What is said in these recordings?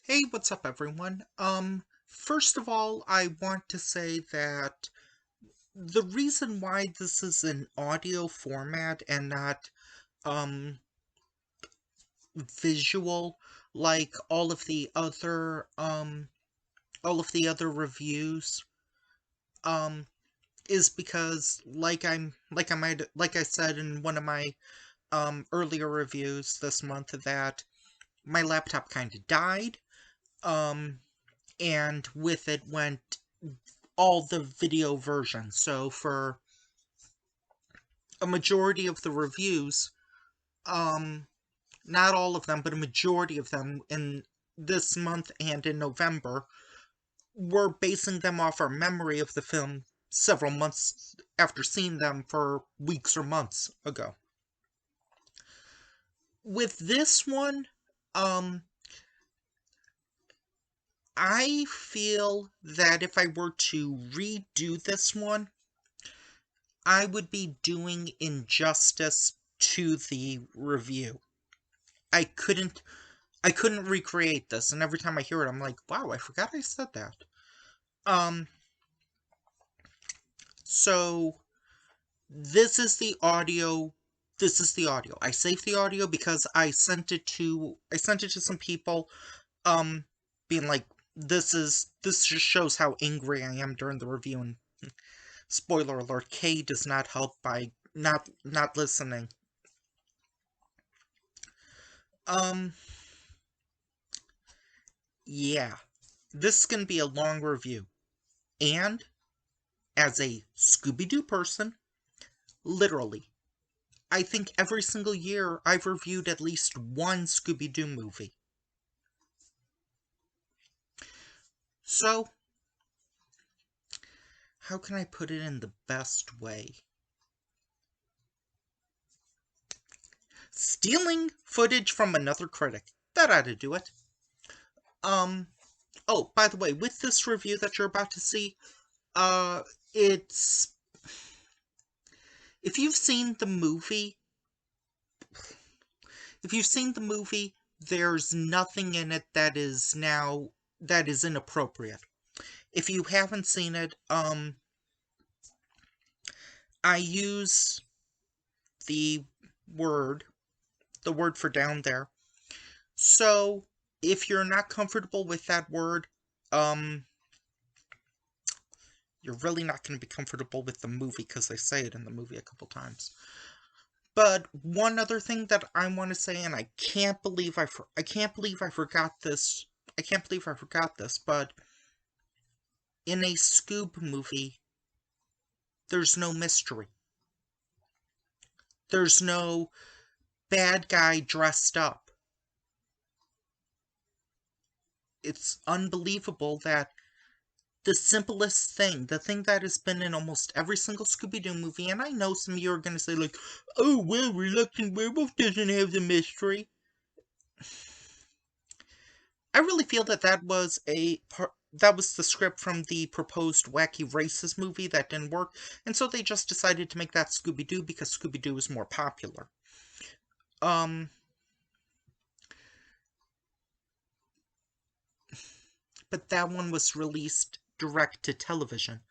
Hey, what's up, everyone? First of all, I want to say that the reason why this is an audio format and not, um, visual like all of the other reviews, um, is because, like I said in one of my, earlier reviews this month, that my laptop kinda died, um, and with it went all the video versions. So for a majority of the reviews, um, not all of them, but a majority of them in this month and in November, we're basing them off our memory of the film several months after seeing them for weeks or months ago. With this one, um, I feel that if I were to redo this one, I would be doing injustice to the review. I couldn't I couldn't recreate this, and every time I hear it I'm like, wow, I forgot I said that. Um so this is the audio. I saved the audio because I sent it to some people, um being like, this just shows how angry I am during the review, and spoiler alert, Kay does not help by not listening. Um yeah. This is gonna be a long review. And as a Scooby-Doo person, literally, I think every single year I've reviewed at least one Scooby-Doo movie. So, how can I put it in the best way? Stealing footage from another critic. That ought to do it. Um, oh, by the way, with this review that you're about to see, it's... If you've seen the movie, there's nothing in it that is inappropriate. If you haven't seen it, I use the word, the word for down there. So, if you're not comfortable with that word, you're really not going to be comfortable with the movie, because they say it in the movie a couple times. But one other thing that I want to say, and I can't believe I forgot this. I can't believe I forgot this, but in a Scoob movie, there's no mystery. There's no bad guy dressed up. It's unbelievable that the simplest thing, the thing that has been in almost every single Scooby-Doo movie, and I know some of you are going to say, like, oh, well, Reluctant Werewolf doesn't have the mystery. I really feel that that was the script from the proposed Wacky Races movie that didn't work, and so they just decided to make that Scooby-Doo because Scooby-Doo is more popular. But that one was released direct to television.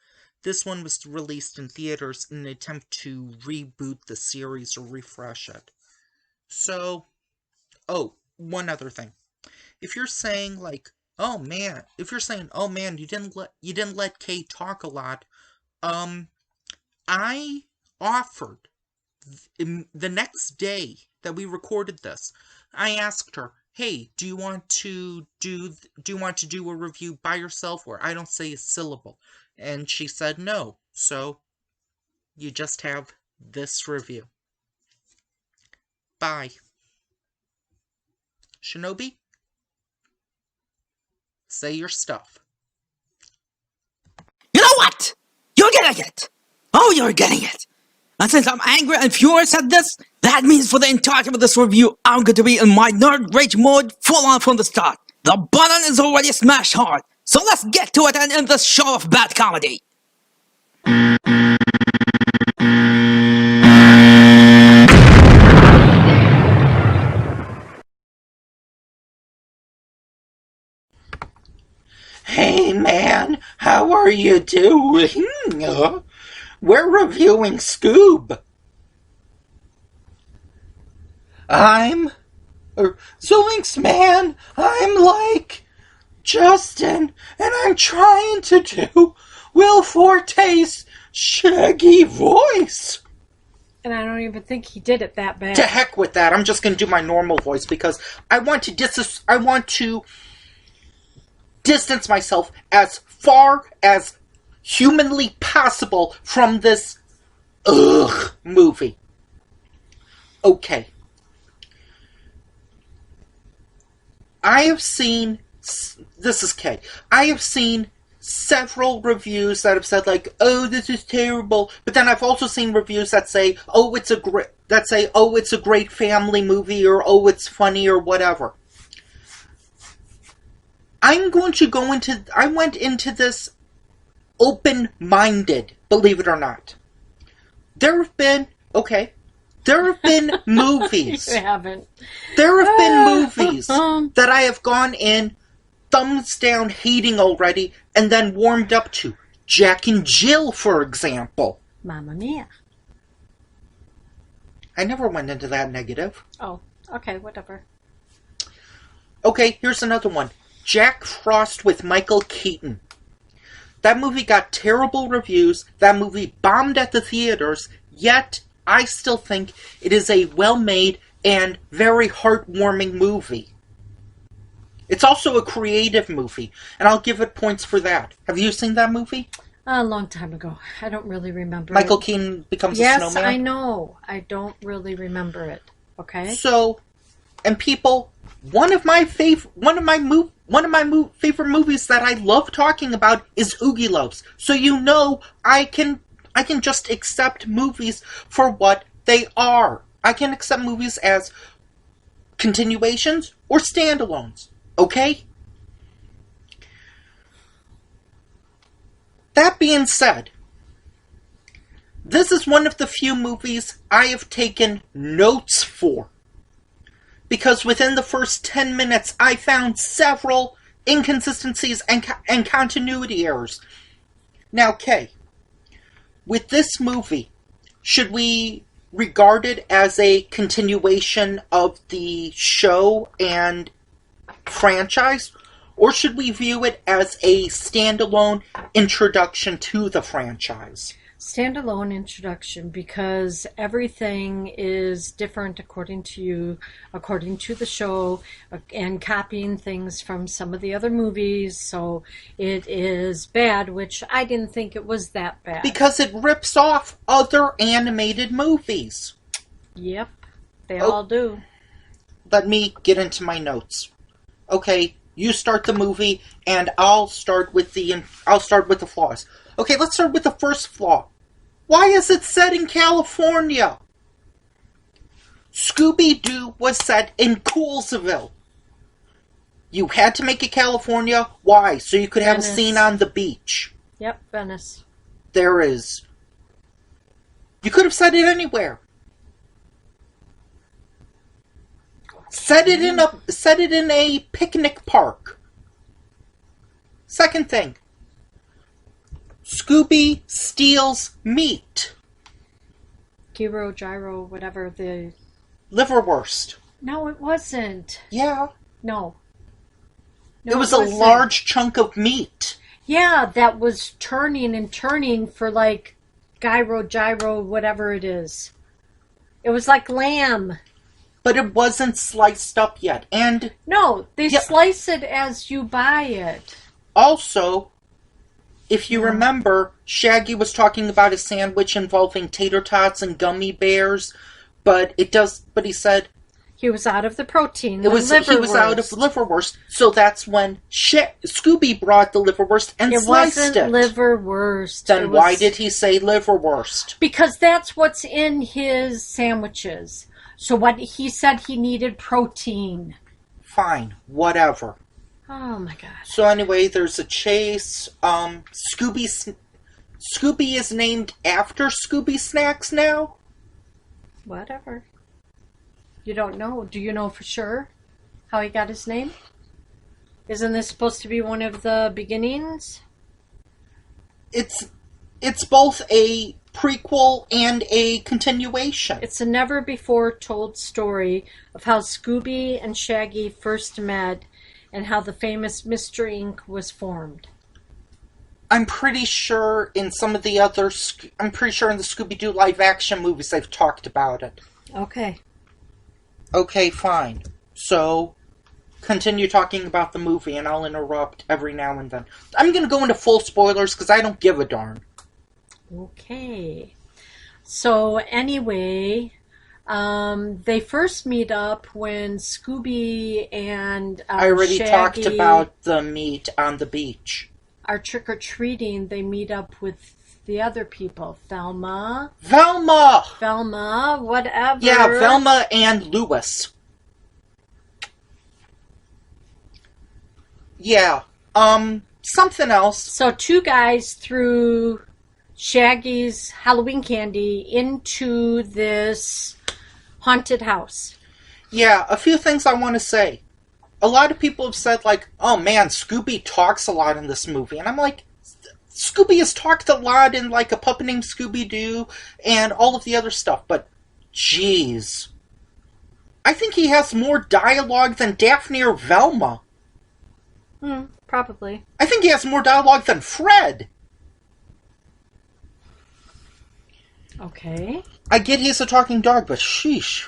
This one was released in theaters in an attempt to reboot the series or refresh it. So, oh, one other thing. If you're saying like, oh man, you didn't let Kay talk a lot, I offered the next day that we recorded this, I asked her, "Hey, do you want to do a review by yourself where I don't say a syllable?" And she said no. So you just have this review. Bye. Shinobi, say your stuff. You know what? You're getting it! Oh, you're getting it! And since I'm angry and furious at this, that means for the entirety of this review, I'm going to be in my nerd rage mode full on from the start. The button is already smashed hard, so let's get to it and end this show of bad comedy. Hey man, how are you doing? We're reviewing Scoob. I'm Zoinks man, I'm like Justin, and I'm trying to do Will Forte's shaggy voice. And I don't even think he did it that bad. To heck with that, I'm just gonna do my normal voice because I want to distance myself as far as humanly possible from this movie. Okay. I have seen several reviews that have said like, "Oh, this is terrible," but then I've also seen reviews that say, "Oh, it's a great family movie," or "Oh, it's funny," or whatever. I went into this open-minded, believe it or not. There have been movies. You haven't. There have been movies that I have gone in, thumbs down, hating already, and then warmed up to. Jack and Jill, for example. Mamma Mia. I never went into that negative. Oh, okay, whatever. Okay, here's another one. Jack Frost with Michael Keaton. That movie got terrible reviews. That movie bombed at the theaters, yet I still think it is a well-made and very heartwarming movie. It's also a creative movie, and I'll give it points for that. Have you seen that movie? A long time ago. I don't really remember Michael it. Keaton becomes Yes, a snowman? I know. I don't really remember it. Okay? So, and people, one of my favorite movies that I love talking about is Oogie Loves. So you know I can just accept movies for what they are. I can accept movies as continuations or standalones. Okay? That being said, this is one of the few movies I have taken notes for. Because within the first 10 minutes, I found several inconsistencies and continuity errors. Now, Kay, with this movie, should we regard it as a continuation of the show and franchise? Or should we view it as a standalone introduction to the franchise? Standalone introduction, because everything is different according to you, according to the show, and copying things from some of the other movies. So it is bad, which I didn't think it was that bad. Because it rips off other animated movies. Yep, they all do. Let me get into my notes. Okay, you start the movie, and I'll start with the flaws. Okay, let's start with the first flaw. Why is it set in California? Scooby-Doo was set in Coolsville. You had to make it California. Why? So you could have Venice. a scene on the beach. Yep, Venice. There is. You could have set it anywhere. Set it in a picnic park. Second thing. Scooby steals meat. Gyro, whatever the... Liverwurst. No, it wasn't. Yeah. No, it was wasn't. a large chunk of meat. Yeah, that was turning and turning for like gyro, whatever it is. It was like lamb. But it wasn't sliced up yet. And no, they slice it as you buy it. Also, if you remember, Shaggy was talking about a sandwich involving tater tots and gummy bears, but he said he was out of the protein. He was out of liverwurst, so that's when Scooby brought the liverwurst and sliced it. It wasn't liverwurst. Then why did he say liverwurst? Because that's what's in his sandwiches. So what he said, he needed protein. Fine, whatever. Oh my god. So anyway, there's a chase. Scooby is named after Scooby Snacks now? Whatever. You don't know. Do you know for sure how he got his name? Isn't this supposed to be one of the beginnings? It's both a prequel and a continuation. It's a never before told story of how Scooby and Shaggy first met and how the famous Mystery Inc. was formed. I'm pretty sure in some of the other... I'm pretty sure in the Scooby-Doo live-action movies they've talked about it. Okay. Okay, fine. So, continue talking about the movie and I'll interrupt every now and then. I'm gonna go into full spoilers because I don't give a darn. Okay. So, anyway, they first meet up when Scooby and I already Shaggy talked about the meet on the beach. are trick-or-treating. They meet up with the other people. Velma, whatever. Yeah, Velma and Lewis. Yeah, something else. So two guys threw Shaggy's Halloween candy into this haunted house. Yeah, a few things I want to say. A lot of people have said, like, oh man, Scooby talks a lot in this movie. And I'm like, Scooby has talked a lot in, like, A Puppet Named Scooby-Doo and all of the other stuff, but jeez. I think he has more dialogue than Daphne or Velma. Probably. I think he has more dialogue than Fred. Okay. I get he's a talking dog, but sheesh.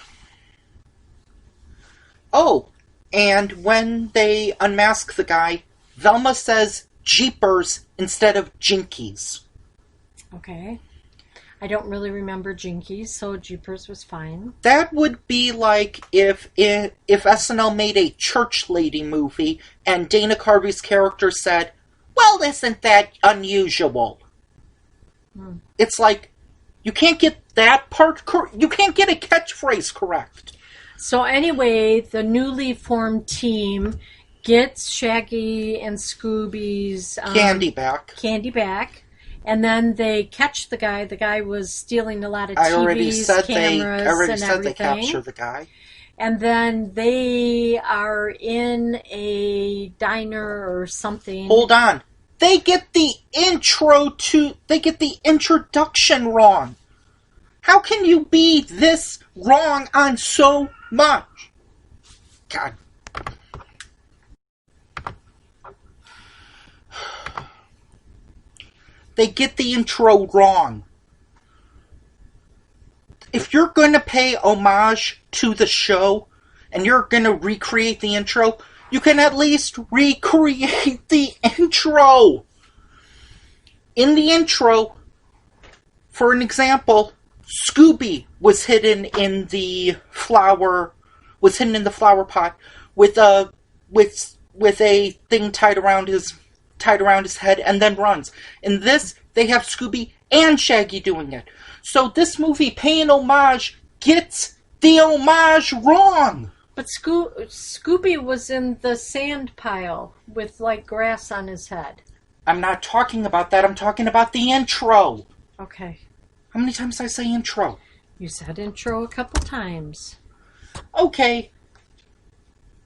Oh, and when they unmask the guy, Velma says Jeepers instead of Jinkies. Okay. I don't really remember Jinkies, so Jeepers was fine. That would be like if SNL made a church lady movie and Dana Carvey's character said, well, isn't that unusual? It's like, you can't get that part you can't get a catchphrase correct. So anyway, the newly formed team gets Shaggy and Scooby's Candy back. And then they catch the guy. The guy was stealing a lot of TVs, I already said everything. they capture the guy. And then they are in a diner or something. Hold on. They get the introduction wrong. How can you be this wrong on so much? God. They get the intro wrong. If you're going to pay homage to the show and you're going to recreate the intro, you can at least recreate the intro. In the intro, for an example, Scooby was hidden in the flower pot with a thing tied around his head and then runs. In this, they have Scooby and Shaggy doing it. So this movie, paying homage, gets the homage wrong. But Scooby was in the sand pile with, like, grass on his head. I'm not talking about that. I'm talking about the intro. Okay. How many times did I say intro? You said intro a couple times. Okay.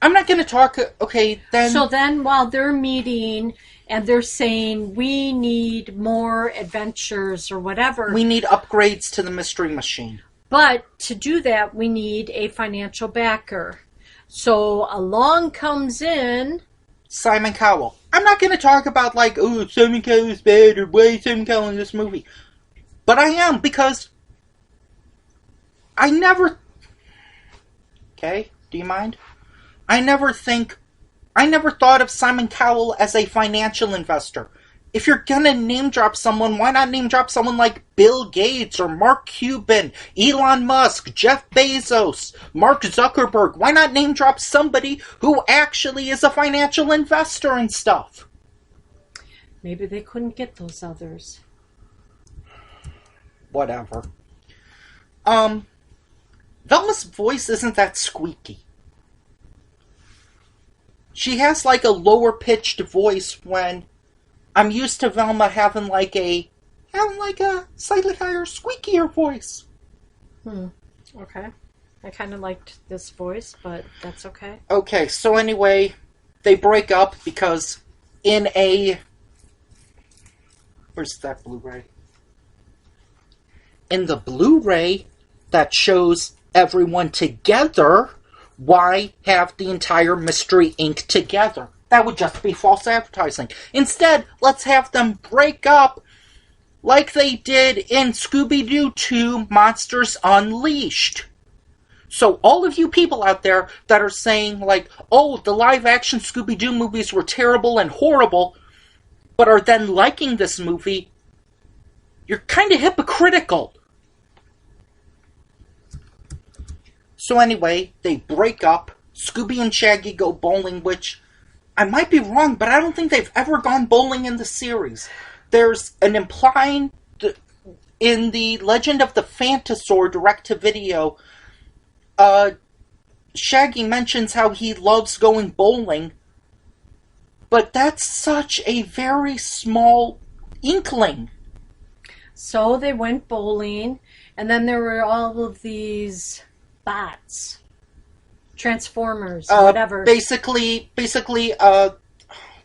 I'm not going to talk... Okay, then... So then while they're meeting and they're saying, we need more adventures or whatever. We need upgrades to the Mystery Machine. But to do that, we need a financial backer. So along comes in... Simon Cowell. I'm not going to talk about, like, oh, Simon Cowell's bad or why is Simon Cowell in this movie. But I am, because I never... Okay, do you mind? I never thought of Simon Cowell as a financial investor. If you're gonna name drop someone, why not name drop someone like Bill Gates or Mark Cuban, Elon Musk, Jeff Bezos, Mark Zuckerberg? Why not name drop somebody who actually is a financial investor and stuff? Maybe they couldn't get those others. Whatever. Velma's voice isn't that squeaky. She has like a lower pitched voice when I'm used to Velma having like a slightly higher, squeakier voice. Okay. I kind of liked this voice, but that's okay. Okay, so anyway, they break up because in a... Where's that Blu-ray? In the Blu-ray that shows everyone together, why have the entire Mystery Inc. together? That would just be false advertising. Instead, let's have them break up like they did in Scooby-Doo 2 Monsters Unleashed. So all of you people out there that are saying, like, oh, the live-action Scooby-Doo movies were terrible and horrible, but are then liking this movie, you're kind of hypocritical. So anyway, they break up. Scooby and Shaggy go bowling, which I might be wrong, but I don't think they've ever gone bowling in the series. There's an implying in the Legend of the Phantasaur direct-to-video, Shaggy mentions how he loves going bowling, but that's such a very small inkling. So they went bowling, and then there were all of these bots, Transformers, whatever. Basically,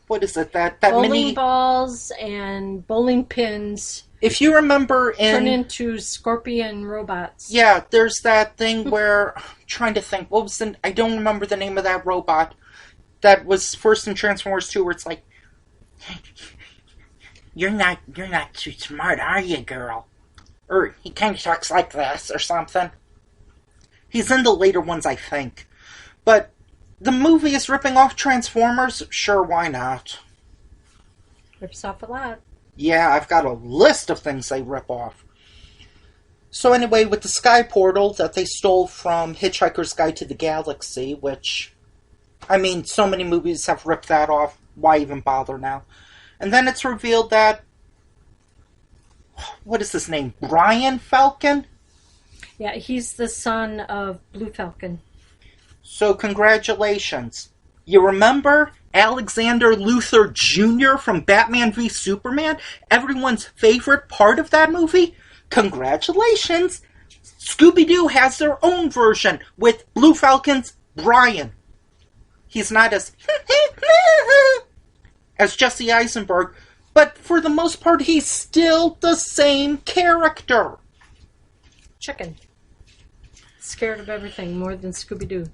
what is it? That bowling mini balls and bowling pins. If you remember turn into scorpion robots. Yeah, there's that thing where I'm trying to think. What was I don't remember the name of that robot. That was first in Transformers 2, where it's like, You're not too smart, are you, girl? Or he kind of talks like this, or something. He's in the later ones, I think. But the movie is ripping off Transformers? Sure, why not? Rips off a lot. Yeah, I've got a list of things they rip off. So anyway, with the Sky Portal that they stole from Hitchhiker's Guide to the Galaxy, which, I mean, so many movies have ripped that off, why even bother now? And then it's revealed that, what is his name, Brian Falcon? Yeah, he's the son of Blue Falcon. So congratulations. You remember Alexander Luthor Jr. from Batman v Superman? Everyone's favorite part of that movie? Congratulations! Scooby-Doo has their own version with Blue Falcon's Brian. He's not as as Jesse Eisenberg, but for the most part he's still the same character. Chicken. Scared of everything more than Scooby-Doo.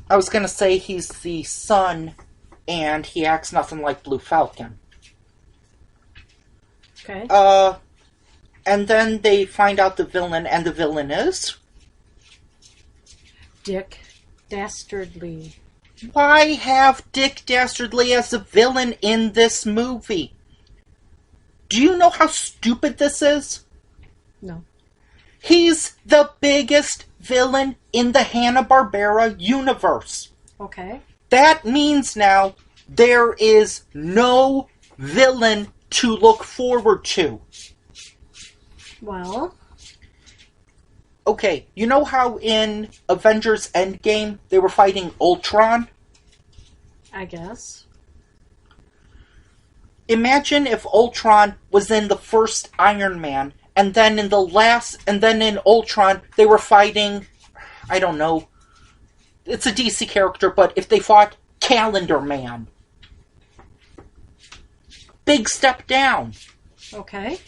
I was gonna say he's the son, and he acts nothing like Blue Falcon. Okay. And then they find out the villain, and the villain is... Dick Dastardly. Why have Dick Dastardly as the villain in this movie? Do you know how stupid this is? No. He's the biggest villain in the Hanna-Barbera universe. Okay. That means now there is no villain to look forward to. Well... Okay, you know how in Avengers Endgame they were fighting Ultron? I guess. Imagine if Ultron was in the first Iron Man, and then in Ultron they were fighting, I don't know, it's a DC character, but if they fought Calendar Man. Big step down. Okay.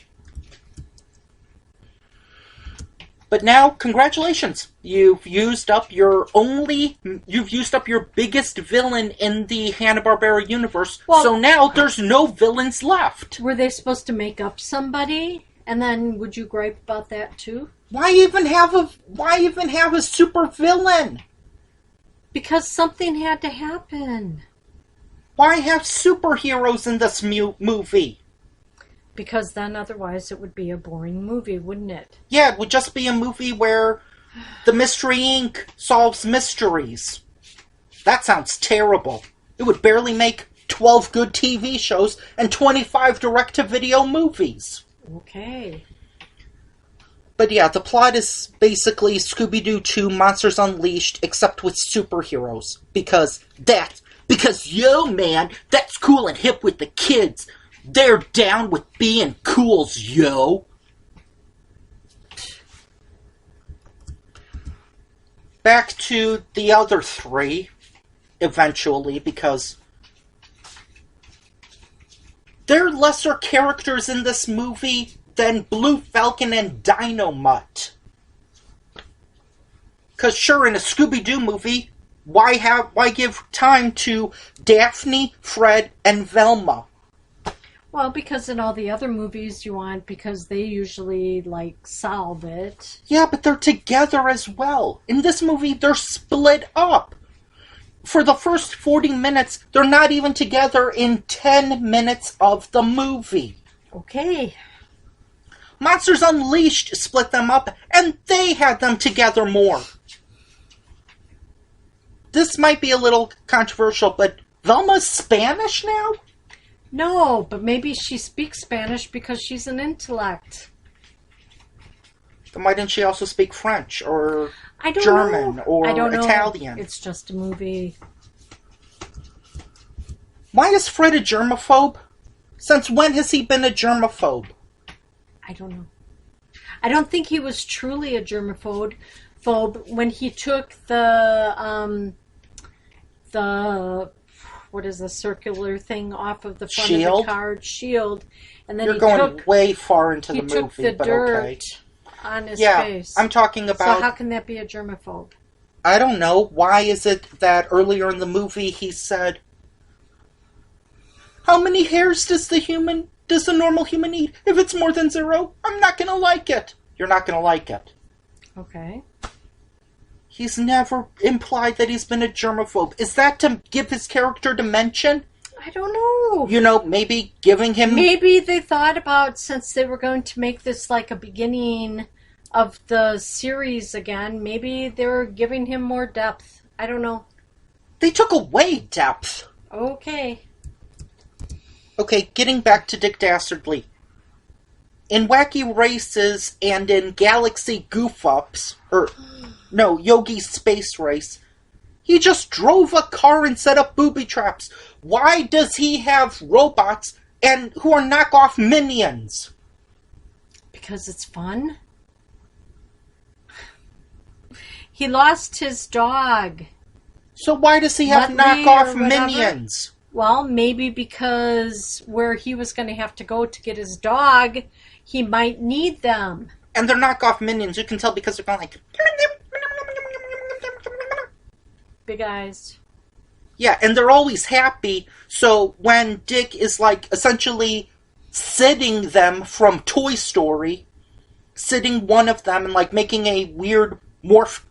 But now, congratulations. You've used up your biggest villain in the Hanna-Barbera universe. Well, so now there's no villains left. Were they supposed to make up somebody? And then would you gripe about that too? Why even have a super villain? Because something had to happen. Why have superheroes in this movie? Because then otherwise it would be a boring movie, wouldn't it? Yeah, it would just be a movie where the Mystery Inc. solves mysteries. That sounds terrible. It would barely make 12 good TV shows and 25 direct-to-video movies. Okay. But yeah, the plot is basically Scooby-Doo 2 Monsters Unleashed, except with superheroes. Because yo, man, that's cool and hip with the kids. They're down with being cools, yo. Back to the other three, eventually, because They're lesser characters in this movie than Blue Falcon and Dynamite. Because sure, in a Scooby-Doo movie, why give time to Daphne, Fred, and Velma? Well, because in all the other movies you want, because they usually, solve it. Yeah, but they're together as well. In this movie, they're split up. For the first 40 minutes, they're not even together in 10 minutes of the movie. Okay. Monsters Unleashed split them up, and they had them together more. This might be a little controversial, but Velma's Spanish now? No, but maybe she speaks Spanish because she's an intellect. Then why didn't she also speak French, or I don't German, know. or I don't know. Italian? It's just a movie. Why is Fred a germaphobe? Since when has he been a germaphobe? I don't know. I don't think he was truly a germaphobe when he took the what is the circular thing off of the front of the card shield, and then You're going way far into the movie, took the but dirt okay. on his Yeah, face. I'm talking about. So how can that be a germaphobe? I don't know. Why is it that earlier in the movie he said, "How many hairs does the normal human need? If it's more than 0, I'm not gonna like it." You're not gonna like it. Okay. He's never implied that he's been a germaphobe. Is that to give his character dimension? I don't know. You know, maybe giving him... Maybe they thought about, since they were going to make this like a beginning of the series again, maybe they were giving him more depth. I don't know. They took away depth. Okay. Okay, getting back to Dick Dastardly. In Wacky Races and in Galaxy Goof-Ups, Yogi's Space Race, he just drove a car and set up booby traps. Why does he have robots and who are knockoff minions? Because it's fun. He lost his dog. So why does he have knockoff minions? Well, maybe because where he was going to have to go to get his dog, he might need them. And they're knockoff minions. You can tell because they're going like... Big eyes. Yeah, and they're always happy. So when Dick is like essentially sitting them from Toy Story, sitting one of them and like making a weird morph...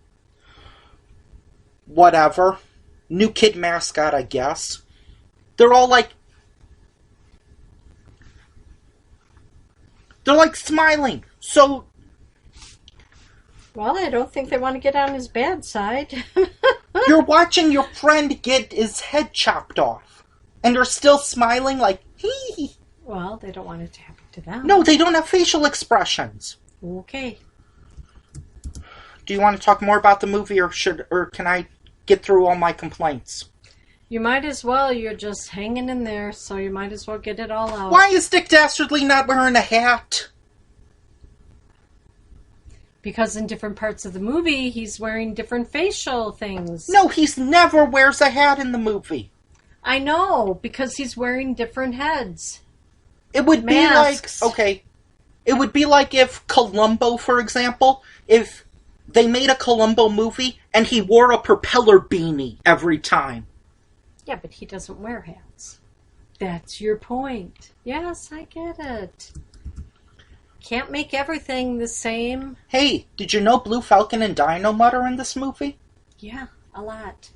whatever. New kid mascot, I guess. They're all like... they're like smiling. So... well, I don't think they want to get on his bad side. You're watching your friend get his head chopped off. And they're still smiling like, hee. Well, they don't want it to happen to them. No, they don't have facial expressions. Okay. Do you want to talk more about the movie, or can I get through all my complaints? You might as well. You're just hanging in there, so you might as well get it all out. Why is Dick Dastardly not wearing a hat? Because in different parts of the movie, he's wearing different facial things. No, he's never wears a hat in the movie. I know, because he's wearing different heads. It would Masks. be like... okay. It would be like if Columbo, for example, if they made a Columbo movie and he wore a propeller beanie every time. Yeah, but he doesn't wear hats. That's your point. Yes, I get it. Can't make everything the same. Hey, did you know Blue Falcon and Dynamite are in this movie? Yeah, a lot.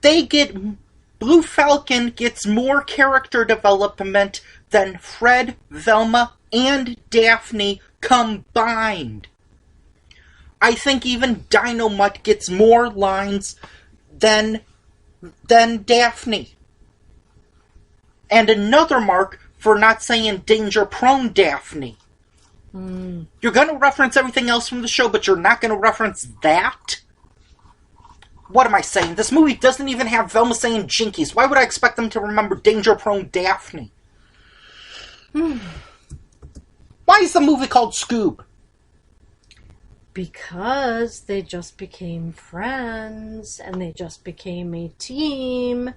Blue Falcon gets more character development than Fred, Velma, and Daphne combined. I think even Dynamite gets more lines than Daphne. And another mark for not saying danger-prone Daphne. You're going to reference everything else from the show, but you're not going to reference that? What am I saying? This movie doesn't even have Velma saying jinkies. Why would I expect them to remember danger-prone Daphne? Why is the movie called Scoob? Because they just became friends, and they just became a team.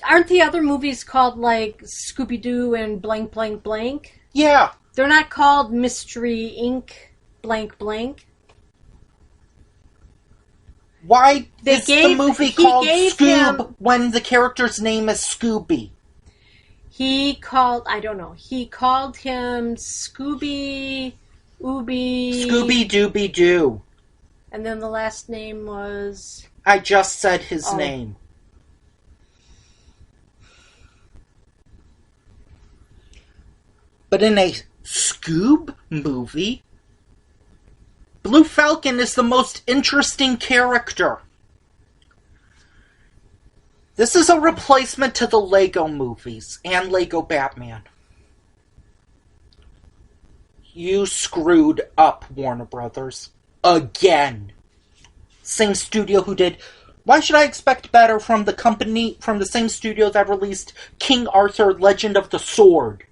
Aren't the other movies called like Scooby-Doo and blank blank blank? Yeah. They're not called Mystery Inc. blank blank. Why is the movie called Scoob when the character's name is Scooby? I don't know, he called him Scooby Ooby. Scooby Dooby Doo. And then the last name was... I just said his name. But in a Scoob movie, Blue Falcon is the most interesting character. This is a replacement to the Lego movies and Lego Batman. You screwed up, Warner Brothers. Again. Same studio who did... Why should I expect better from the same studio that released King Arthur, Legend of the Sword?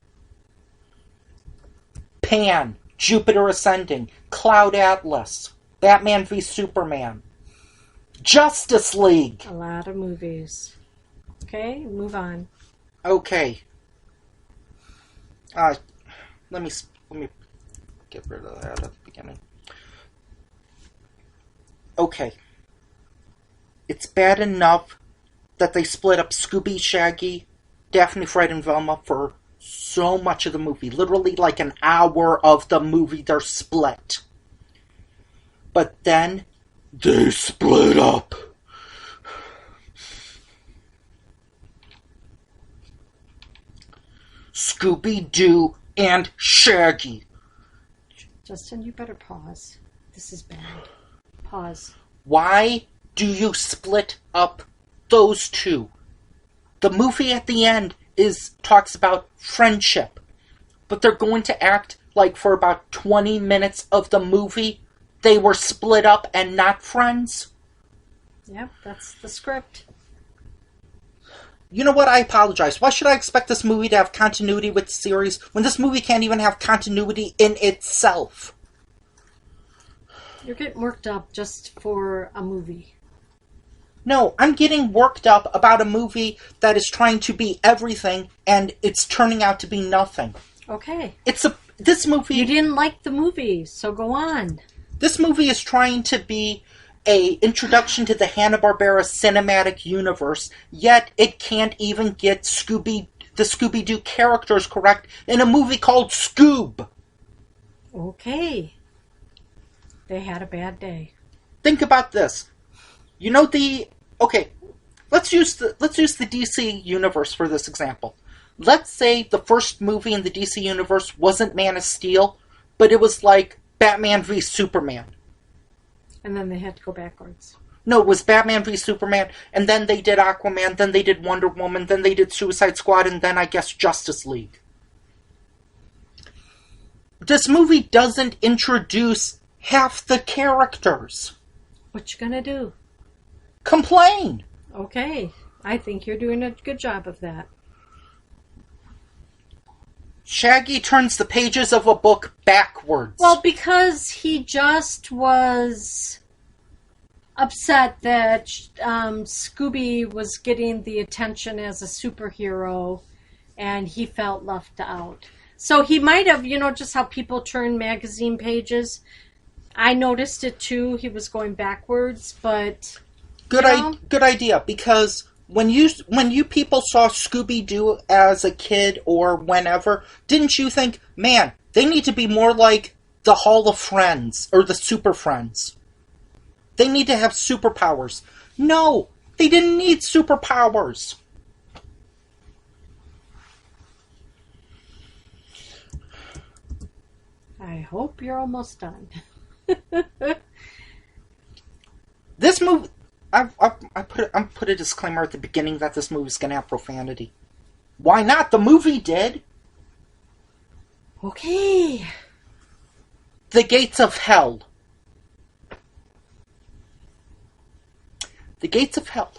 Pan, Jupiter Ascending, Cloud Atlas, Batman v Superman, Justice League. A lot of movies. Okay, move on. Okay. Let me get rid of that at the beginning. Okay. It's bad enough that they split up Scooby, Shaggy, Daphne, Fred, and Velma for so much of the movie. Literally like an hour of the movie they're split. But then they split up. Scooby-Doo and Shaggy. Justin, you better pause. This is bad. Pause. Why do you split up those two? The movie at the end talks about friendship, but they're going to act like for about 20 minutes of the movie they were split up and not friends? Yep, that's the script. You know what? I apologize. Why should I expect this movie to have continuity with the series when this movie can't even have continuity in itself? You're getting worked up just for a movie. No, I'm getting worked up about a movie that is trying to be everything and it's turning out to be nothing. Okay. This movie... You didn't like the movie, so go on. This movie is trying to be a introduction to the Hanna-Barbera cinematic universe, yet it can't even get the Scooby-Doo characters correct in a movie called Scoob. Okay. They had a bad day. Think about this. You know okay, let's use the DC universe for this example. Let's say the first movie in the DC universe wasn't Man of Steel, but it was like Batman v Superman. And then they had to go backwards. No, it was Batman v Superman, and then they did Aquaman, then they did Wonder Woman, then they did Suicide Squad, and then I guess Justice League. This movie doesn't introduce half the characters. What you gonna do? Complain! Okay, I think you're doing a good job of that. Shaggy turns the pages of a book backwards. Well, because he just was upset that Scooby was getting the attention as a superhero and he felt left out. So he might have, just how people turn magazine pages. I noticed it too. He was going backwards, but... Good idea, because when you people saw Scooby-Doo as a kid or whenever, didn't you think, man, they need to be more like the Hall of Friends or the Super Friends? They need to have superpowers. No, they didn't need superpowers. I hope you're almost done. This movie... I put a disclaimer at the beginning that this movie's gonna have profanity. Why not? The movie did. Okay. The Gates of Hell. The Gates of Hell.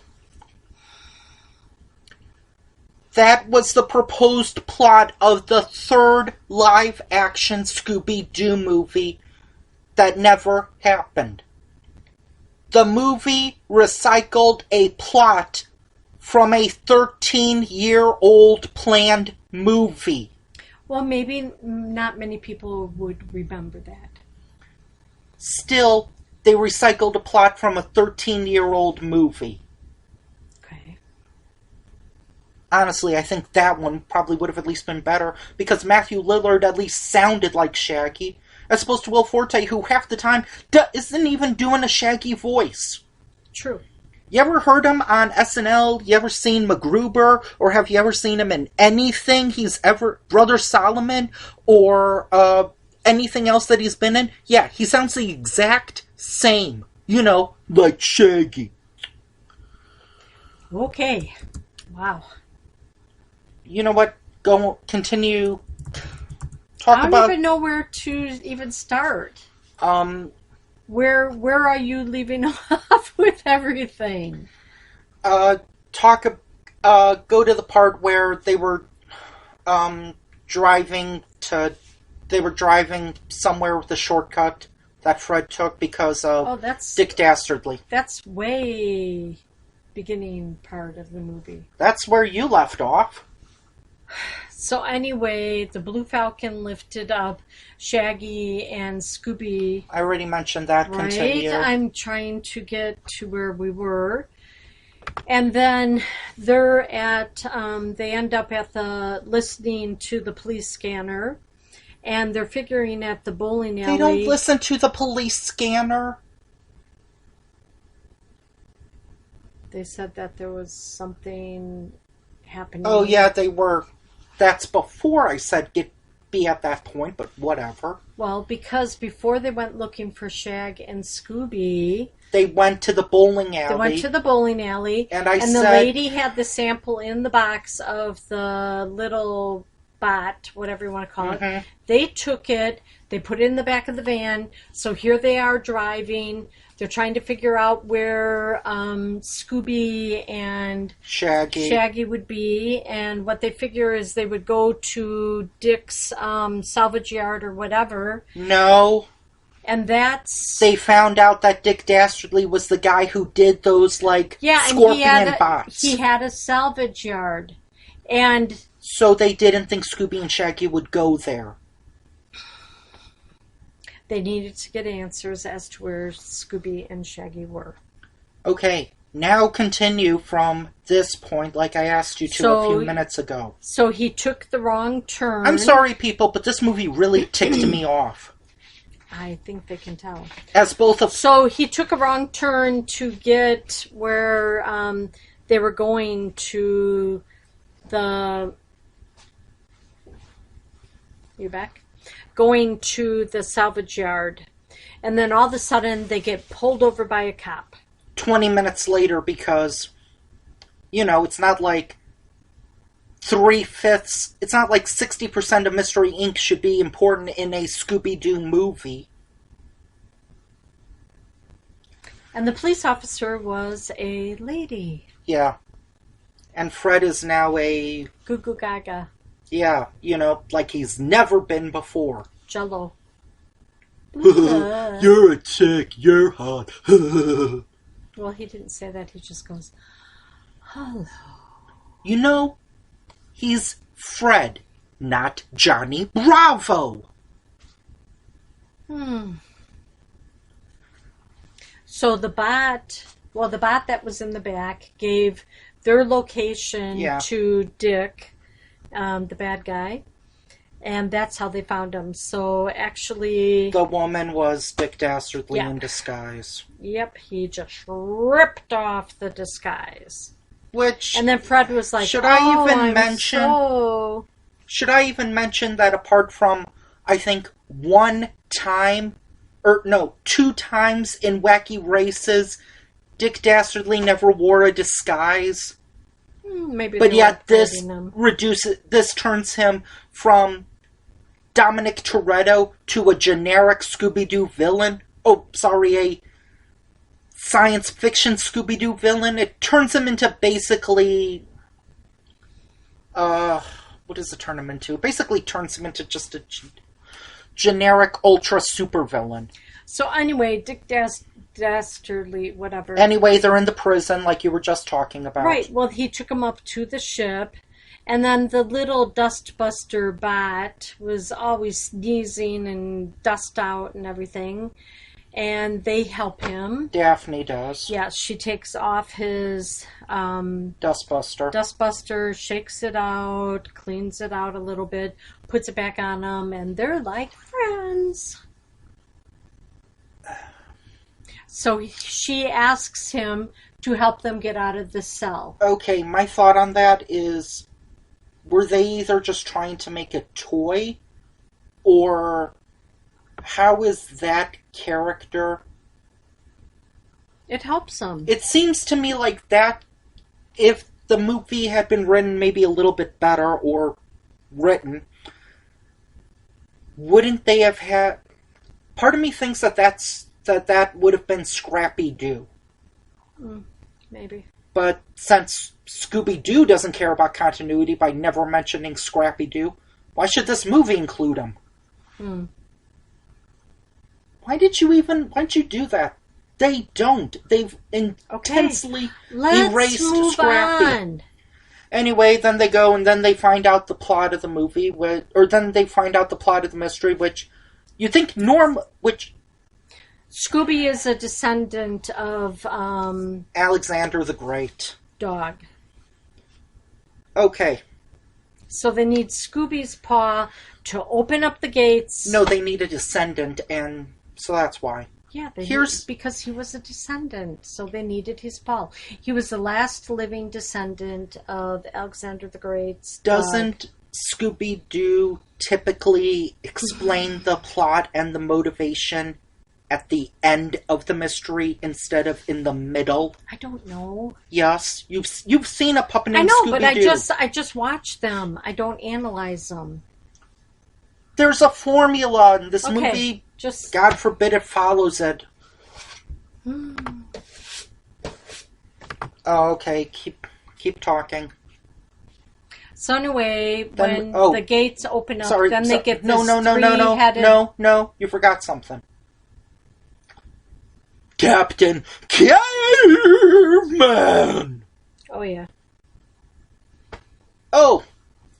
That was the proposed plot of the third live-action Scooby-Doo movie that never happened. The movie recycled a plot from a 13-year-old planned movie. Well, maybe not many people would remember that. Still, they recycled a plot from a 13-year-old movie. Okay. Honestly, I think that one probably would have at least been better, because Matthew Lillard at least sounded like Shaggy, as opposed to Will Forte, who half the time isn't even doing a Shaggy voice. True. You ever heard him on SNL? You ever seen MacGruber? Or have you ever seen him in anything he's ever... Brother Solomon? Or anything else that he's been in? Yeah, he sounds the exact same. You know, like Shaggy. Okay. Wow. You know what? Continue. I don't even know where to even start. Where are you leaving off with everything? Go to the part where they were driving somewhere with a shortcut that Fred took because of Dick Dastardly. That's way beginning part of the movie. That's where you left off. So anyway, the Blue Falcon lifted up Shaggy and Scooby. I already mentioned that. Right? Continue. I'm trying to get to where we were. And then they end up listening to the police scanner. And they're figuring at the bowling alley. They don't listen to the police scanner. They said that there was something happening. Oh, yeah, they were. That's before I said be at that point, but whatever. Well, because before they went looking for Shag and Scooby... They went to the bowling alley. And the lady had the sample in the box of the little bot, whatever you want to call it. They took it, they put it in the back of the van, so here they are driving. They're trying to figure out where Scooby and Shaggy would be, and what they figure is they would go to Dick's salvage yard or whatever. No. And they found out that Dick Dastardly was the guy who did those, scorpion bots. He had a salvage yard. And so they didn't think Scooby and Shaggy would go there. They needed to get answers as to where Scooby and Shaggy were. Okay, now continue from this point, like I asked you to a few minutes ago. So he took the wrong turn. I'm sorry, people, but this movie really ticked me off. I think they can tell. So he took a wrong turn to get where they were going to the... You back? Going to the salvage yard. And then all of a sudden they get pulled over by a cop. 20 minutes later because, it's not like 3/5, it's not like 60% of Mystery Inc. should be important in a Scooby-Doo movie. And the police officer was a lady. Yeah. And Fred is now a... Goo Goo Gaga. Yeah, like he's never been before. Jello. You're a chick, you're hot. Well, he didn't say that, he just goes, hello. He's Fred, not Johnny Bravo. So the bot that was in the back gave their location to Dick, the bad guy, and that's how they found him. So actually... The woman was Dick Dastardly in disguise. Yep, he just ripped off the disguise. And then Fred was like, Should I even mention that apart from, I think, 2 times in Wacky Races, Dick Dastardly never wore a disguise? Maybe. But yet this turns him from Dominic Toretto to a generic Scooby-Doo villain. Oh, sorry, a science fiction Scooby-Doo villain. It turns him into basically... what does it turn him into? It basically turns him into just a generic ultra super villain. So anyway, Dick dastardly, whatever. Anyway, they're in the prison like you were just talking about. Right, well, he took him up to the ship, and then the little dustbuster bat was always sneezing and dust out and everything, and they help him. Daphne does. Yeah, she takes off his dustbuster, shakes it out, cleans it out a little bit, puts it back on him, and they're like friends. So she asks him to help them get out of the cell. Okay, my thought on that is, were they either just trying to make a toy, or how is that character? It helps them. It seems to me like that, if the movie had been written maybe a little bit better, or written, wouldn't they have had... Part of me thinks that would have been Scrappy-Doo. Maybe. But since Scooby-Doo doesn't care about continuity by never mentioning Scrappy-Doo, why should this movie include him? Why'd you do that? They don't. They've intensely erased Scrappy. On. Anyway, then they go and then they find out the plot of the movie, then they find out the plot of the mystery, which you think which Scooby is a descendant of Alexander the Great. Dog. Okay. So they need Scooby's paw to open up the gates. No, they need a descendant, and so that's why. Yeah, because he was a descendant, so they needed his paw. He was the last living descendant of Alexander the Great's dog. Doesn't Scooby-Doo typically explain the plot and the motivation at the end of the mystery instead of in the middle? I don't know. Yes, you've seen a puppet named Scooby-Doo. I know, but I just watch them. I don't analyze them. There's a formula in this movie. God forbid it follows it. Oh, okay. Keep talking. So anyway, when the gates open up, they get this three-headed... No, you forgot something. Captain Caveman! Oh, yeah. Oh,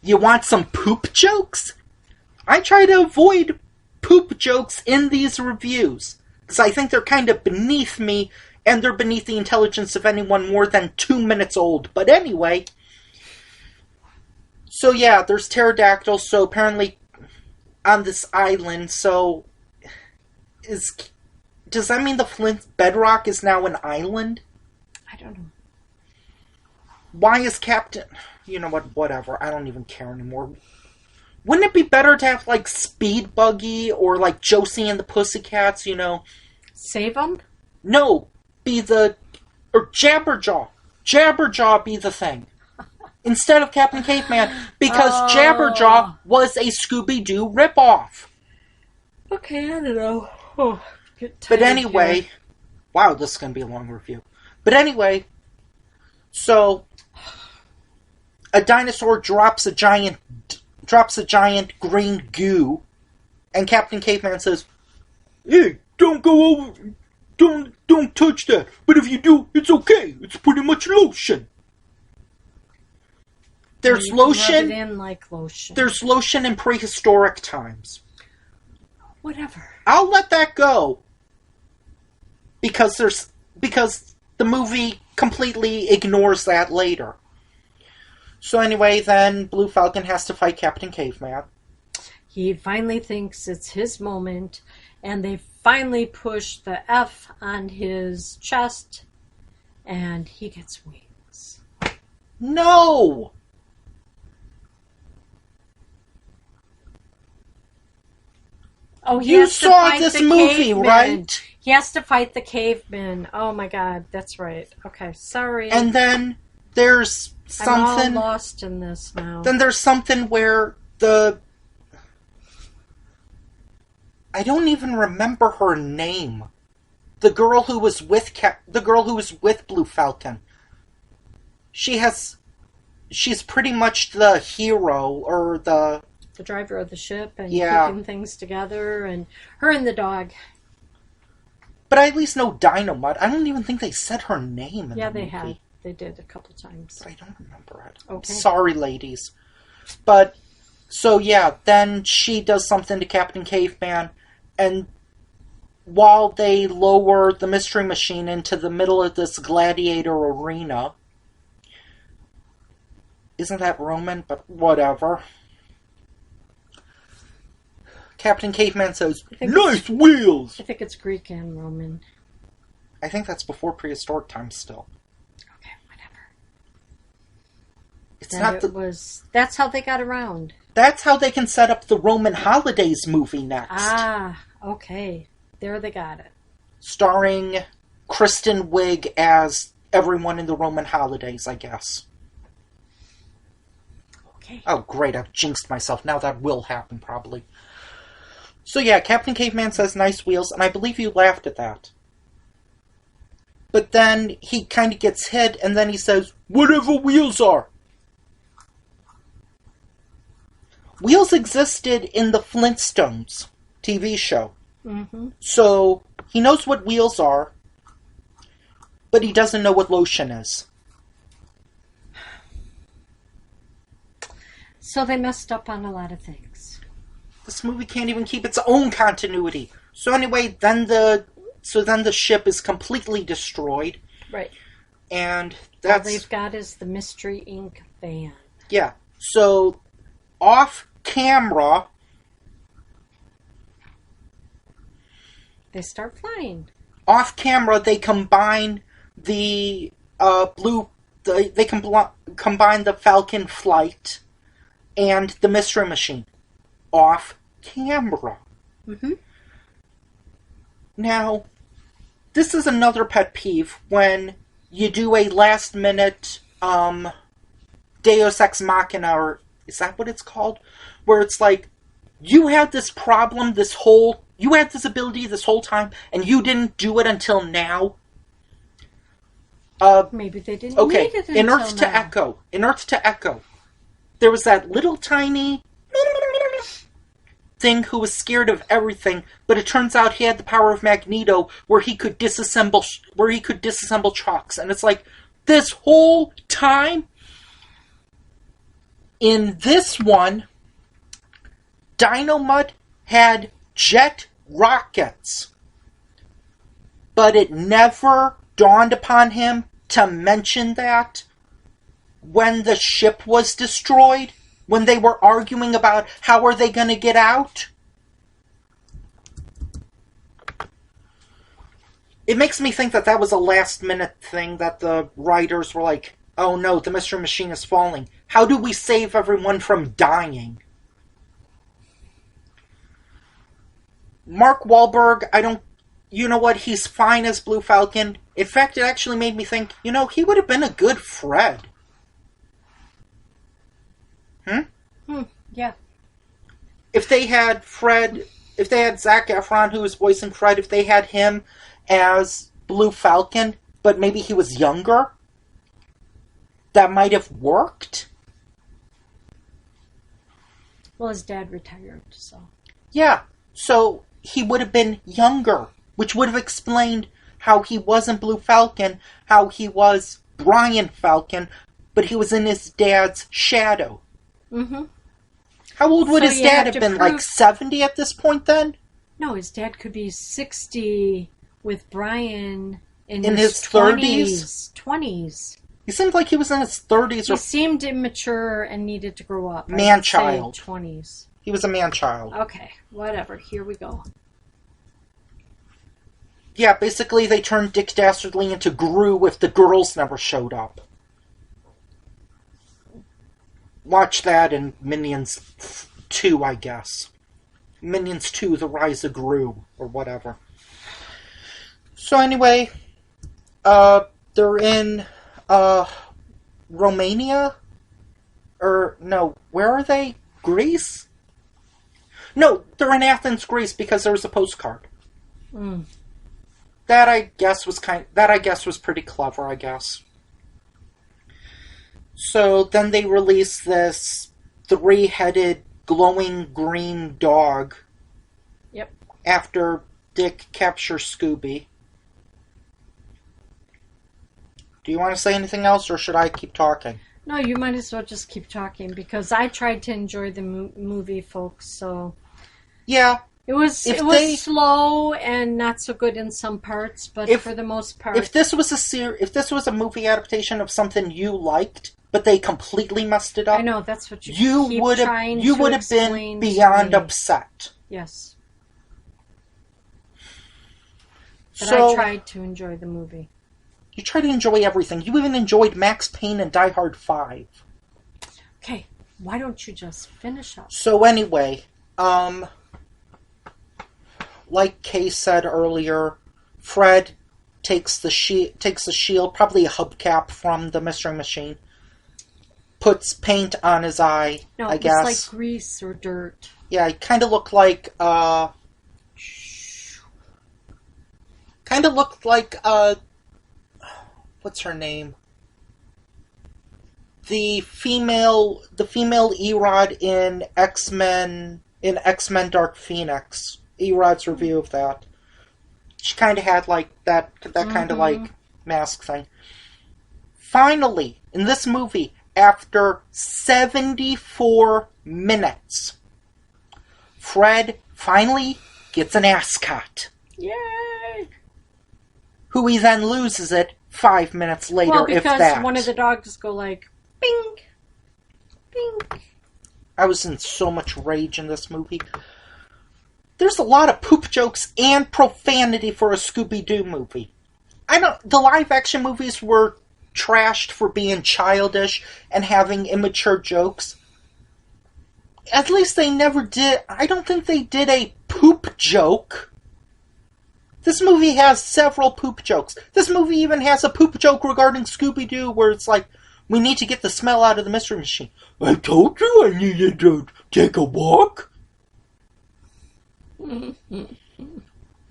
you want some poop jokes? I try to avoid poop jokes in these reviews, because I think they're kind of beneath me, and they're beneath the intelligence of anyone more than 2 minutes old. But anyway, so yeah, there's pterodactyls, so apparently on this island, so does that mean the Flint bedrock is now an island? I don't know. Why is Captain... You know what, whatever, I don't even care anymore. Wouldn't it be better to have, like, Speed Buggy or, like, Josie and the Pussycats, you know? Save them? No, or Jabberjaw. Jabberjaw be the thing. Instead of Captain Caveman, because Jabberjaw was a Scooby-Doo ripoff. Okay, I don't know. Oh, but anyway... Wow, this is going to be a long review. But anyway, so... A dinosaur drops a giant green goo, and Captain Caveman says, "Hey, don't go over, don't touch that. But if you do, it's okay. It's pretty much lotion." There's lotion. Rub it in like lotion. There's lotion in prehistoric times. Whatever. I'll let that go because the movie completely ignores that later. So anyway, then Blue Falcon has to fight Captain Caveman. He finally thinks it's his moment, and they finally push the F on his chest, and he gets wings. No! Oh, you saw this movie, right? He has to fight the caveman. Oh my god, that's right. Okay, sorry. And then there's something... I'm all lost in this now. Then there's something where I don't even remember her name. The girl who was with Blue Falcon. She's pretty much the hero, or the driver of the ship, and keeping things together, and her and the dog. But I at least know Dynamite. I don't even think they said her name in Yeah, the they movie. had. They did a couple times. But I don't remember it. Okay. Sorry, ladies. But, so yeah, then she does something to Captain Caveman, and while they lower the Mystery Machine into the middle of this gladiator arena... Isn't that Roman? But whatever. Captain Caveman says, "Nice wheels!" I think it's Greek and Roman. I think that's before prehistoric times still. Okay, whatever. It's not That's how they got around. That's how they can set up the Roman Holidays movie next. Ah, okay. There they got it. Starring Kristen Wiig as everyone in the Roman Holidays, I guess. Okay. Oh, great, I've jinxed myself. Now that will happen, probably. So yeah, Captain Caveman says nice wheels, and I believe you laughed at that. But then he kind of gets hit, and then he says, "Whatever wheels are." Wheels existed in the Flintstones TV show. Mm-hmm. So he knows what wheels are, but he doesn't know what lotion is. So they messed up on a lot of things. This movie can't even keep its own continuity. So anyway, then the ship is completely destroyed. Right. And All they've got is the Mystery Inc. van. Yeah. So off camera, they start flying. Off camera, they combine the combine the Falcon flight and the Mystery Machine. Off camera. Mm-hmm. Now, this is another pet peeve when you do a last minute Deus Ex Machina, or is that what it's called? Where it's like, you had this problem you had this ability this whole time, and you didn't do it until now. Maybe they didn't need it until in Earth to now. Echo. In Earth to Echo, there was that little tiny thing who was scared of everything, but it turns out he had the power of Magneto, where he could disassemble trucks, and it's like, this whole time. In this one, Dynomutt had jet rockets, but it never dawned upon him to mention that when the ship was destroyed, when they were arguing about how are they going to get out. It makes me think that was a last minute thing, that the writers were like, oh no, the Mystery Machine is falling. How do we save everyone from dying? Mark Wahlberg, you know what, he's fine as Blue Falcon. In fact, it actually made me think, he would have been a good Fred. Yeah. If they had Zac Efron, who was voicing Fred, if they had him as Blue Falcon, but maybe he was younger, that might have worked. Well, his dad retired, so. Yeah, so he would have been younger, which would have explained how he wasn't Blue Falcon, how he was Brian Falcon, but he was in his dad's shadow. Mm-hmm. How old would his dad have been? Like 70 at this point then? No, his dad could be 60 with Brian in his 30s? 20s. He seemed like he was in his 30s. He seemed immature and needed to grow up. Man-child. 20s. He was a man-child. Okay, whatever. Here we go. Yeah, basically they turned Dick Dastardly into Gru if the girls never showed up. Watch that in Minions 2, I guess. Minions 2, The Rise of Gru, or whatever. So anyway, they're in, Romania? Or, no, where are they? Greece? No, they're in Athens, Greece, because there was a postcard. Mm. That I guess was pretty clever, I guess. So then they release this 3-headed glowing green dog. Yep. After Dick captures Scooby. Do you want to say anything else, or should I keep talking? No, you might as well just keep talking, because I tried to enjoy the movie, folks, so... Yeah. It was slow and not so good in some parts, but for the most part... If this was a movie adaptation of something you liked, but they completely messed it up... I know, that's what you would have been beyond upset. Yes. But So, I tried to enjoy the movie. You try to enjoy everything. You even enjoyed Max Payne and Die Hard 5. Okay, why don't you just finish up? So anyway, like Kay said earlier, Fred takes the shield, probably a hubcap from the Mystery Machine, puts paint on his eye, I guess. No, it's like grease or dirt. Yeah, it kind of looked like, what's her name? The female Erod in X-Men Dark Phoenix. Erod's review of that. She kind of had like that kind of like mask thing. Finally, in this movie, after 74 minutes, Fred finally gets an ascot. Yay! Who he then loses it 5 minutes later, well, if that. because one of the dogs go like, bing, bing. I was in so much rage in this movie. There's a lot of poop jokes and profanity for a Scooby-Doo movie. The live-action movies were trashed for being childish and having immature jokes. At least they never did... I don't think they did a poop joke. This movie has several poop jokes. This movie even has a poop joke regarding Scooby-Doo where it's like, we need to get the smell out of the Mystery Machine. I told you I needed to take a walk.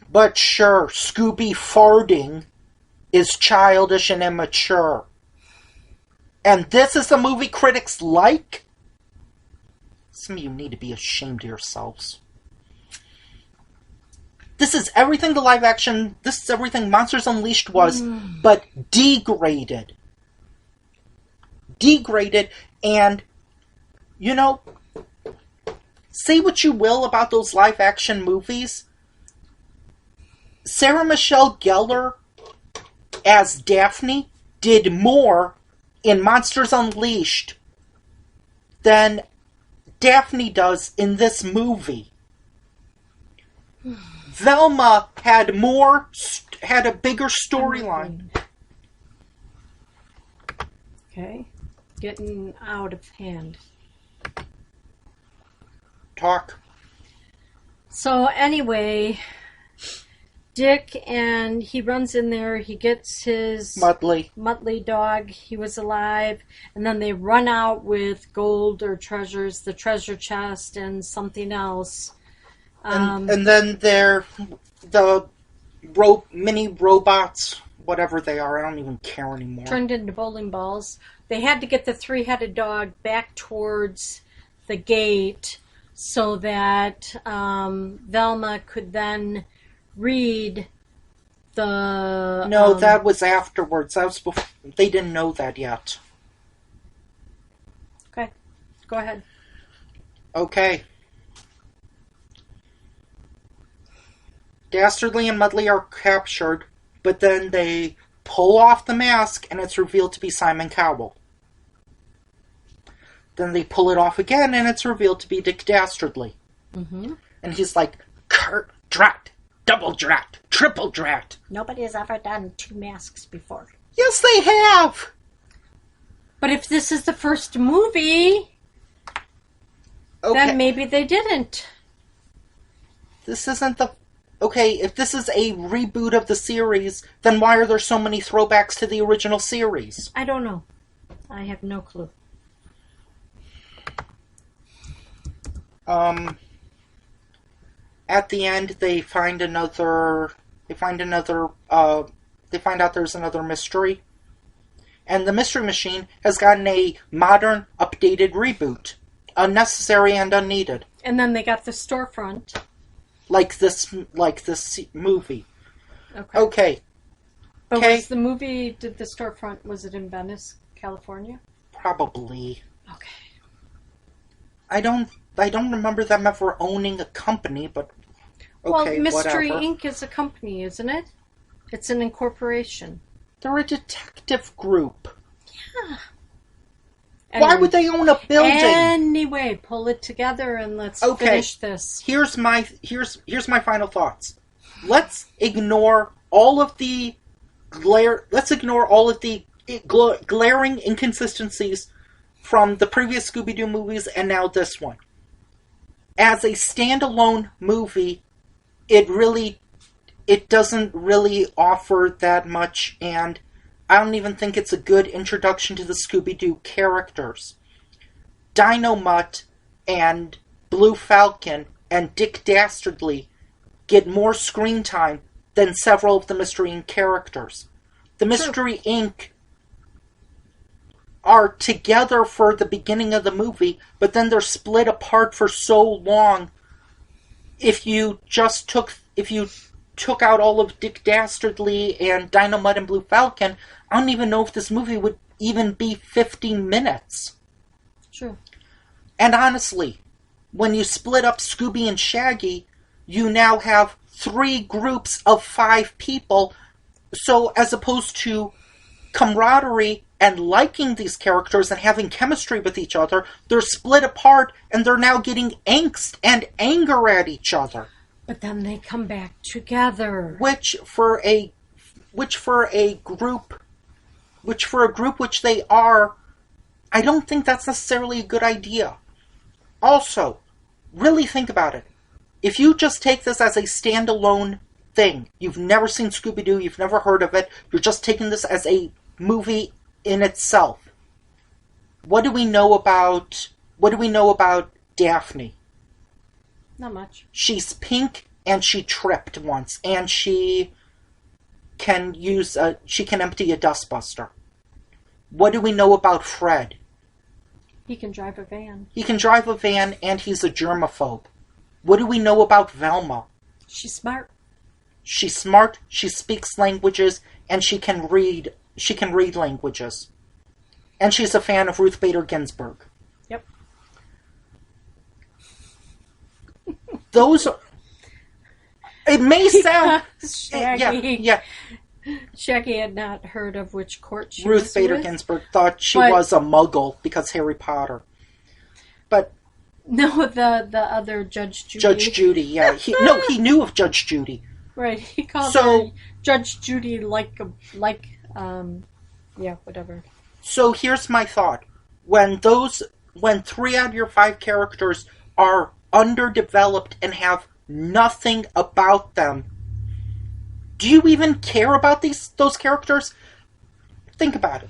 But sure, Scooby farting is childish and immature. And this is the movie critics like? Some of you need to be ashamed of yourselves. This is everything this is everything Monsters Unleashed was, but degraded. Degraded, and, say what you will about those live-action movies. Sarah Michelle Gellar as Daphne did more in Monsters Unleashed than Daphne does in this movie. Velma had a bigger storyline. Okay. Getting out of hand. Talk. So anyway, Dick, and he runs in there, he gets his Muttley dog, he was alive, and then they run out with gold or treasures, the treasure chest and something else. And then they're the mini robots, whatever they are, I don't even care anymore. Turned into bowling balls. They had to get the three-headed dog back towards the gate so that Velma could then read the... No, that was afterwards. That was before. They didn't know that yet. Okay, go ahead. Okay. Dastardly and Mudley are captured, but then they pull off the mask and it's revealed to be Simon Cowell. Then they pull it off again and it's revealed to be Dick Dastardly. Mm-hmm. And he's like, drat, double drat, triple drat. Nobody has ever done 2 masks before. Yes, they have! But if this is the first movie, then maybe they didn't. This isn't the... Okay, if this is a reboot of the series, then why are there so many throwbacks to the original series? I don't know. I have no clue. At the end, they find out there's another mystery. And the Mystery Machine has gotten a modern, updated reboot. Unnecessary and unneeded. And then they got the storefront. Like this movie. Okay. But Okay? did the storefront, was it in Venice, California? Probably. Okay. I don't remember them ever owning a company, but okay, Well, Mystery whatever. Inc. is a company, isn't it? It's an incorporation. They're a detective group. Yeah. Why would they own a building? Anyway, pull it together and let's finish this. Here's my final thoughts. Let's ignore all of the glaring inconsistencies from the previous Scooby-Doo movies and now this one. As a standalone movie, it doesn't really offer that much, and I don't even think it's a good introduction to the Scooby-Doo characters. Dino-Mutt and Blue Falcon and Dick Dastardly get more screen time than several of the Mystery Inc. characters. The Mystery Inc. are together for the beginning of the movie, but then they're split apart for so long. If you took out all of Dick Dastardly and Dino-Mutt and Blue Falcon, I don't even know if this movie would even be 50 minutes. True. And honestly, when you split up Scooby and Shaggy, you now have 3 groups of 5 people. So as opposed to camaraderie and liking these characters and having chemistry with each other, they're split apart and they're now getting angst and anger at each other. But then they come back together. Which for a group which they are, I don't think that's necessarily a good idea. Also, really think about it. If you just take this as a standalone thing, you've never seen Scooby-Doo, you've never heard of it, you're just taking this as a movie in itself. What do we know about Daphne? Not much. She's pink and she tripped once, and she can empty a dustbuster. What do we know about Fred? He can drive a van. He can drive a van and he's a germaphobe. What do we know about Velma? She's smart. She's smart, she speaks languages, and she can read languages. And she's a fan of Ruth Bader Ginsburg. Yep. Those are... It may sound... Shaggy. Yeah. Shaggy had not heard of which court she Ruth was Bader with. Ginsburg thought she was a muggle because Harry Potter. But... No, the other Judge Judy. Judge Judy, yeah. He knew of Judge Judy. Right, he called her Judge Judy whatever. So here's my thought. When 3 out of your 5 characters are underdeveloped and have nothing about them, do you even care about those characters? Think about it.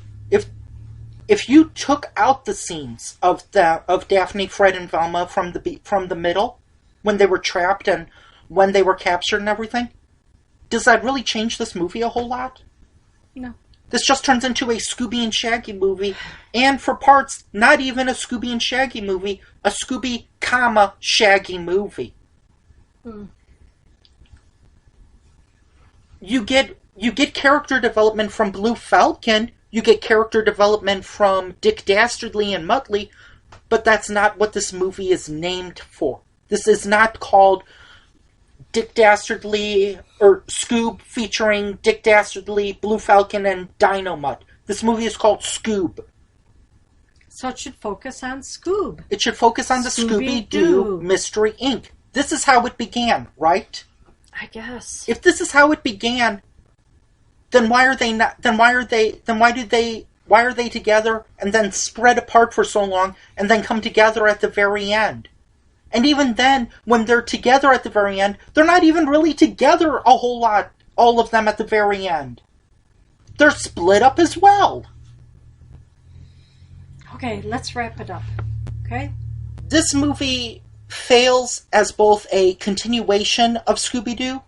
If you took out the scenes of Daphne, Fred, and Velma from the middle, when they were trapped and when they were captured and everything, does that really change this movie a whole lot? No. This just turns into a Scooby and Shaggy movie, and for parts, not even a Scooby and Shaggy movie, a Scooby, Shaggy movie. You get character development from Blue Falcon, you get character development from Dick Dastardly and Muttley, but that's not what this movie is named for. This is not called Dick Dastardly, or Scoob featuring Dick Dastardly, Blue Falcon, and Dino-Mutt. This movie is called Scoob. So it should focus on Scoob. It should focus on the Scooby-Doo Mystery Inc. This is how it began, right? I guess. If this is how it began, then why are they together and then spread apart for so long and then come together at the very end? And even then, when they're together at the very end, they're not even really together a whole lot, all of them at the very end. They're split up as well. Okay, let's wrap it up. Okay? This movie fails as both a continuation of Scooby-Doo,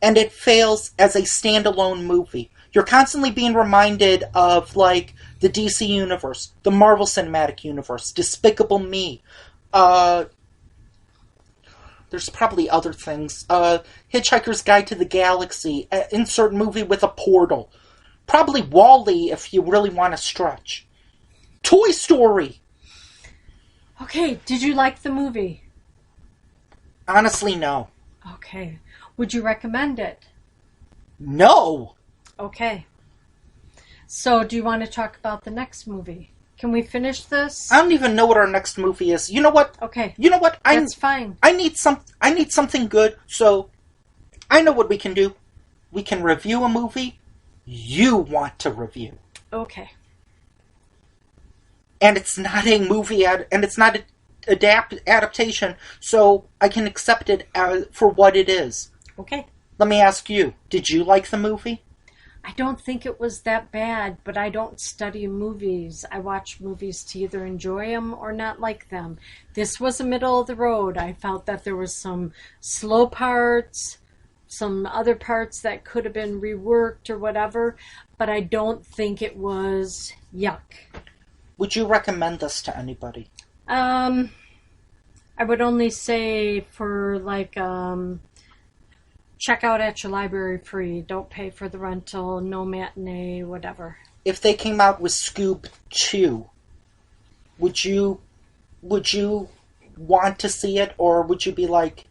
and it fails as a standalone movie. You're constantly being reminded of, like, the DC Universe, the Marvel Cinematic Universe, Despicable Me. There's probably other things. Hitchhiker's Guide to the Galaxy, insert movie with a portal. Probably Wall-E if you really want to stretch. Toy Story! Okay, did you like the movie? Honestly, no. Okay. Would you recommend it? No! Okay. So, do you want to talk about the next movie? Can we finish this? I don't even know what our next movie is. You know what? Okay. You know what? That's fine. I need something good, so I know what we can do. We can review a movie you want to review. Okay. And it's not a movie and it's not an adaptation, so I can accept it for what it is. Okay. Let me ask you, did you like the movie? I don't think it was that bad, but I don't study movies. I watch movies to either enjoy them or not like them. This was a middle of the road. I felt that there was some slow parts, some other parts that could have been reworked or whatever, but I don't think it was yuck. Would you recommend this to anybody? I would only say for check out at your library free. Don't pay for the rental, no matinee, whatever. If they came out with Scoob 2, would you want to see it, or would you be like,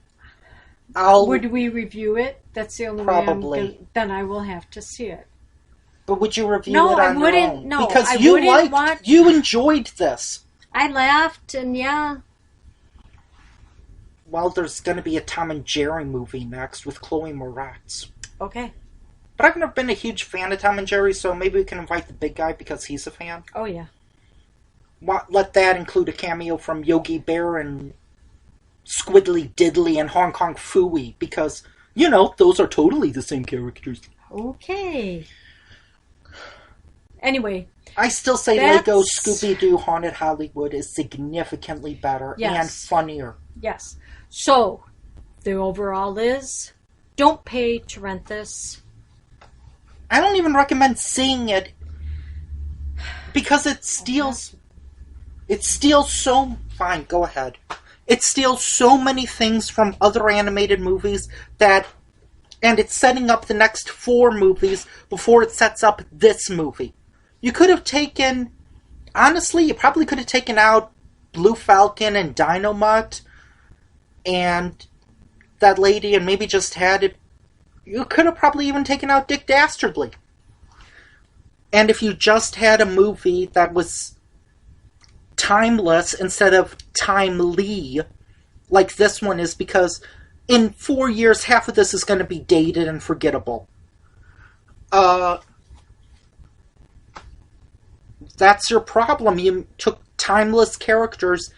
Would we review it? That's the only Probably. way then I will have to see it. But would you review No, it I on wouldn't. your own? No, because I you wouldn't watch- you enjoyed this. I laughed and yeah. Well, there's going to be a Tom and Jerry movie next with Chloe Moretz. Okay. But I've never been a huge fan of Tom and Jerry, so maybe we can invite the big guy because he's a fan. Oh yeah. Let that include a cameo from Yogi Bear and Squiddly Diddly and Hong Kong Phooey, because, you know, those are totally the same characters. Okay. Anyway. I still say That's- Lego Scooby-Doo Haunted Hollywood is significantly better and Yes. funnier. Yes. So, the overall is, don't pay to rent this. I don't even recommend seeing it because it steals so... Fine, go ahead. It steals so many things from other animated movies and it's setting up the next 4 movies before it sets up this movie. You could have taken... Honestly, you probably could have taken out Blue Falcon and Dynomutt and that lady and maybe just had it... You could have probably even taken out Dick Dastardly. And if you just had a movie that was timeless instead of timely, like this one is, because in 4 years, half of this is going to be dated and forgettable. That's your problem. You took timeless characters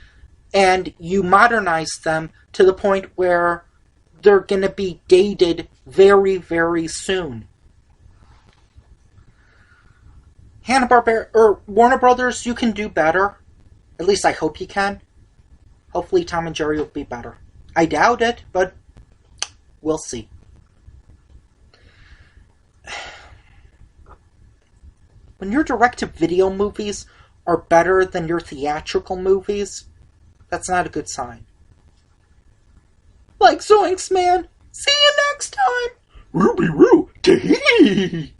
and you modernized them to the point where they're going to be dated very, very soon. Hanna-Barbera, or Warner Brothers, you can do better. At least I hope you can. Hopefully Tom and Jerry will be better. I doubt it, but we'll see. When your direct-to-video movies are better than your theatrical movies, that's not a good sign. Like Zoinks, man. See you next time. Ruby Roo. Tee.